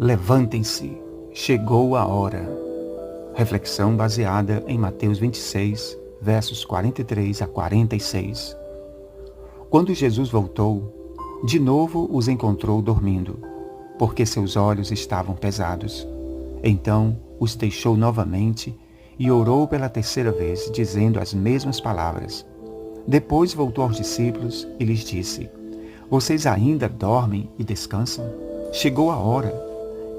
Levantem-se, chegou a hora. Reflexão baseada em Mateus 26, versos 43 a 46. Quando Jesus voltou, de novo os encontrou dormindo, porque seus olhos estavam pesados. Então os deixou novamente e orou pela terceira vez, dizendo as mesmas palavras. Depois voltou aos discípulos e lhes disse: Vocês ainda dormem e descansam? Chegou a hora.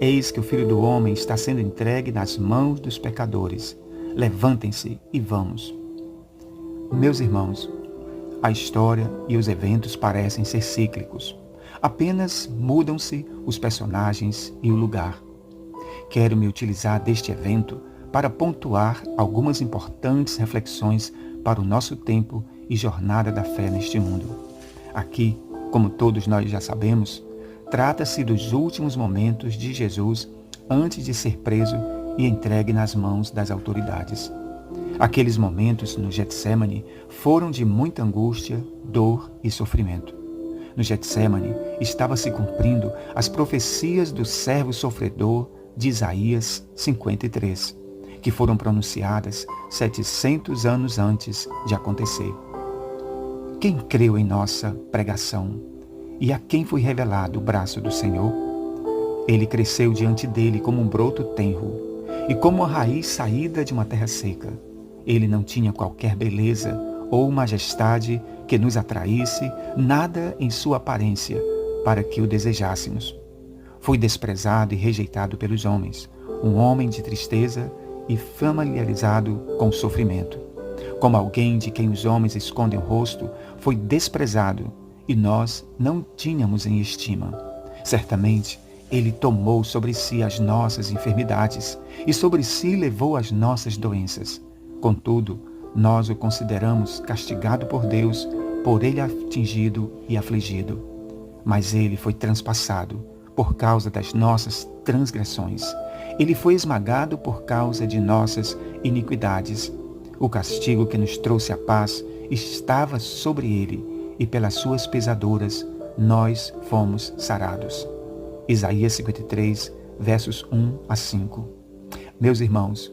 Eis que o Filho do Homem está sendo entregue nas mãos dos pecadores. Levantem-se e vamos. Meus irmãos, a história e os eventos parecem ser cíclicos. Apenas mudam-se os personagens e o lugar. Quero me utilizar deste evento para pontuar algumas importantes reflexões para o nosso tempo e jornada da fé neste mundo. Aqui, como todos nós já sabemos, trata-se dos últimos momentos de Jesus antes de ser preso e entregue nas mãos das autoridades. Aqueles momentos no Getsêmani foram de muita angústia, dor e sofrimento. No Getsêmani estava se cumprindo as profecias do servo sofredor de Isaías 53, que foram pronunciadas 700 anos antes de acontecer. Quem creu em nossa pregação? E a quem foi revelado o braço do Senhor? Ele cresceu diante dele como um broto tenro e como a raiz saída de uma terra seca. Ele não tinha qualquer beleza ou majestade que nos atraísse, nada em sua aparência para que o desejássemos. Foi desprezado e rejeitado pelos homens, um homem de tristeza e familiarizado com o sofrimento. Como alguém de quem os homens escondem o rosto, foi desprezado e nós não tínhamos em estima. Certamente, ele tomou sobre si as nossas enfermidades e sobre si levou as nossas doenças. Contudo, nós o consideramos castigado por Deus, por ele atingido e afligido. Mas ele foi transpassado por causa das nossas transgressões. Ele foi esmagado por causa de nossas iniquidades. O castigo que nos trouxe a paz estava sobre ele, e pelas suas pisaduras nós fomos sarados. Isaías 53, versos 1 a 5. Meus irmãos,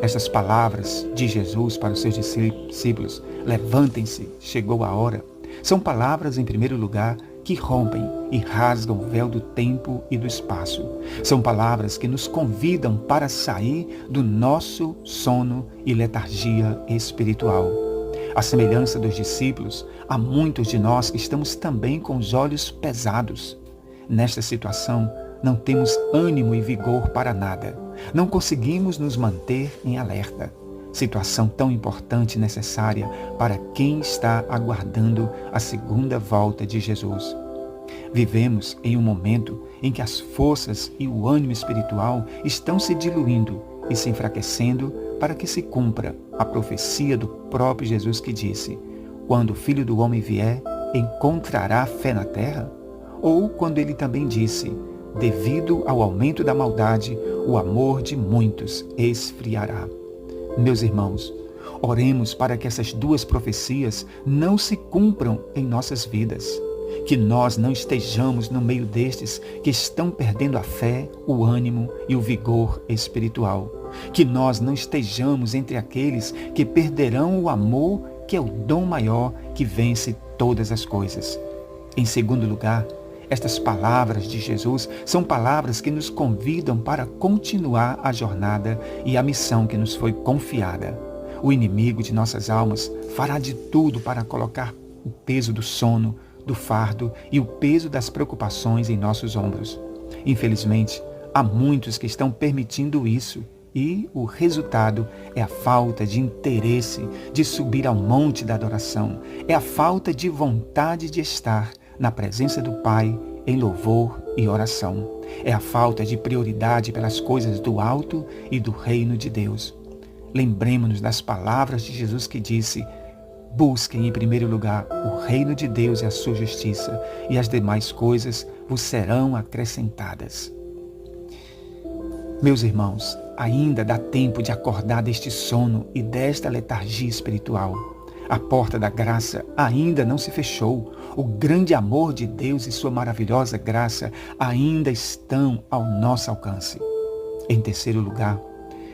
estas palavras de Jesus para os seus discípulos, levantem-se, chegou a hora, são palavras, em primeiro lugar, que rompem e rasgam o véu do tempo e do espaço. São palavras que nos convidam para sair do nosso sono e letargia espiritual. À semelhança dos discípulos, há muitos de nós que estamos também com os olhos pesados. Nesta situação, não temos ânimo e vigor para nada. Não conseguimos nos manter em alerta. Situação tão importante e necessária para quem está aguardando a segunda volta de Jesus. Vivemos em um momento em que as forças e o ânimo espiritual estão se diluindo e se enfraquecendo para que se cumpra a profecia do próprio Jesus que disse: quando o Filho do Homem vier, encontrará fé na terra? Ou quando ele também disse: devido ao aumento da maldade, o amor de muitos esfriará. Meus irmãos, oremos para que essas duas profecias não se cumpram em nossas vidas. Que nós não estejamos no meio destes que estão perdendo a fé, o ânimo e o vigor espiritual. Que nós não estejamos entre aqueles que perderão o amor, que é o dom maior que vence todas as coisas. Em segundo lugar, estas palavras de Jesus são palavras que nos convidam para continuar a jornada e a missão que nos foi confiada. O inimigo de nossas almas fará de tudo para colocar o peso do sono, do fardo e o peso das preocupações em nossos ombros. Infelizmente, há muitos que estão permitindo isso e o resultado é a falta de interesse de subir ao monte da adoração, é a falta de vontade de estar na presença do Pai em louvor e oração. É a falta de prioridade pelas coisas do alto e do reino de Deus. Lembremos-nos das palavras de Jesus que disse: busquem em primeiro lugar o reino de Deus e a sua justiça, e as demais coisas vos serão acrescentadas. Meus irmãos, ainda dá tempo de acordar deste sono e desta letargia espiritual. A porta da graça ainda não se fechou. O grande amor de Deus e sua maravilhosa graça ainda estão ao nosso alcance. Em terceiro lugar,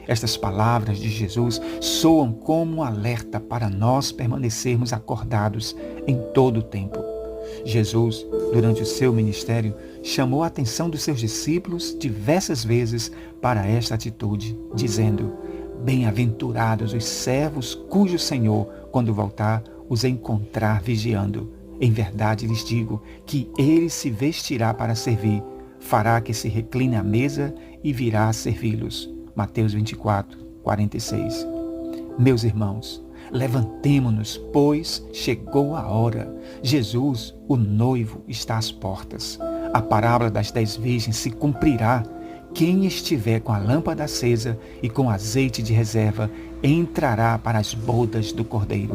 estas palavras de Jesus soam como um alerta para nós permanecermos acordados em todo o tempo. Jesus, durante o seu ministério, chamou a atenção dos seus discípulos diversas vezes para esta atitude, dizendo: bem-aventurados os servos cujo Senhor, quando voltar, os encontrar vigiando. Em verdade lhes digo que ele se vestirá para servir, fará que se recline à mesa e virá a servi-los. Mateus 24, 46. Meus irmãos, levantemo-nos, pois chegou a hora. Jesus, o noivo, está às portas. A parábola das 10 virgens se cumprirá. Quem estiver com a lâmpada acesa e com azeite de reserva, entrará para as bodas do Cordeiro.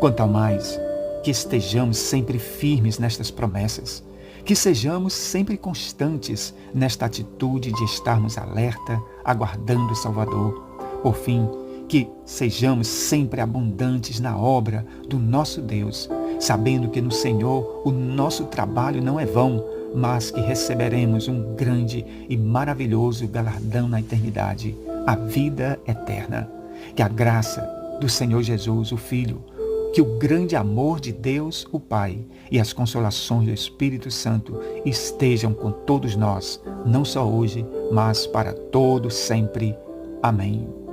Quanto ao mais, que estejamos sempre firmes nestas promessas, que sejamos sempre constantes nesta atitude de estarmos alerta, aguardando o Salvador. Por fim, que sejamos sempre abundantes na obra do nosso Deus, sabendo que no Senhor o nosso trabalho não é vão, mas que receberemos um grande e maravilhoso galardão na eternidade, a vida eterna. Que a graça do Senhor Jesus, o Filho, que o grande amor de Deus, o Pai, e as consolações do Espírito Santo estejam com todos nós, não só hoje, mas para todos sempre. Amém.